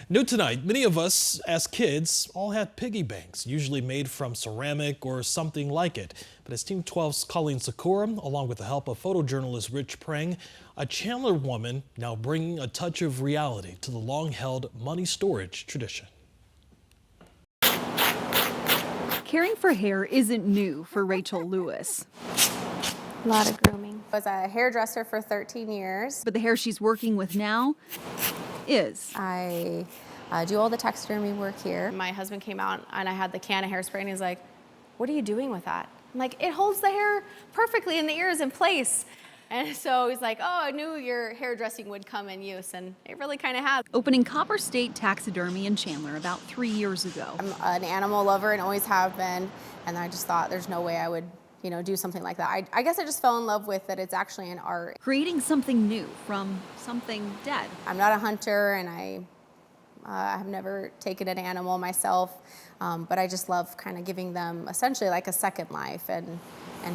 New tonight, many of us as kids all had piggy banks, usually made from ceramic or something like it. But as Team 12's Colleen Sakura, along with the help of photojournalist Rich Prang, a Chandler woman now bringing a touch of reality to the long-held money storage tradition. Caring for hair isn't new for Rachel Lewis. A lot of grooming. I was a hairdresser for 13 years. But the hair she's working with now is. I do all the taxidermy work here. My husband came out and I had the can of hairspray and he was like, "What are you doing with that?" I'm like, "It holds the hair perfectly and the ears in place." And so he's like, "Oh, I knew your hairdressing would come in use," and it really kind of has. Opening Copper State Taxidermy in Chandler about 3 years ago. I'm an animal lover and always have been, and I just thought there's no way I would, do something like that. I guess I just fell in love with that it's actually an art. Creating something new from something dead. I'm not a hunter and I have never taken an animal myself, but I just love kind of giving them essentially like a second life and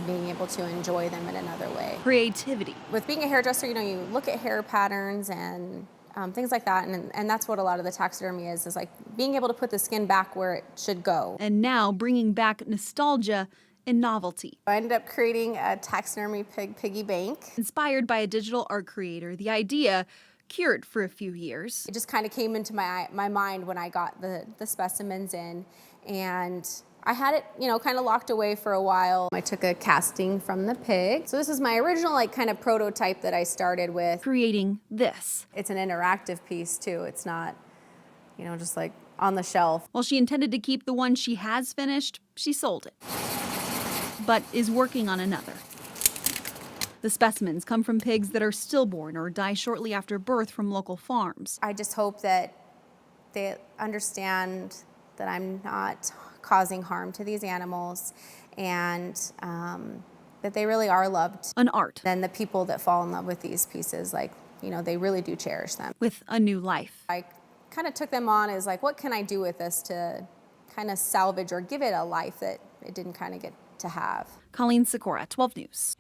being able to enjoy them in another way. Creativity. With being a hairdresser, you look at hair patterns and things like that, and that's what a lot of the taxidermy is like being able to put the skin back where it should go. And now bringing back nostalgia and novelty. I ended up creating a taxidermy piggy bank. Inspired by a digital art creator, the idea cured for a few years. It just kind of came into my mind when I got the specimens in, and I had it, kind of locked away for a while. I took a casting from the pig. So this is my original, kind of prototype that I started with. Creating this. It's an interactive piece too. It's not, just like on the shelf. While she intended to keep the one she has finished, she sold it, but is working on another. The specimens come from pigs that are stillborn or die shortly after birth from local farms. I just hope that they understand that I'm not causing harm to these animals and that they really are loved. An art. Then the people that fall in love with these pieces, they really do cherish them. With a new life. I kind of took them on as what can I do with this to kind of salvage or give it a life that it didn't kind of get to have. Colleen Sakura, 12 News.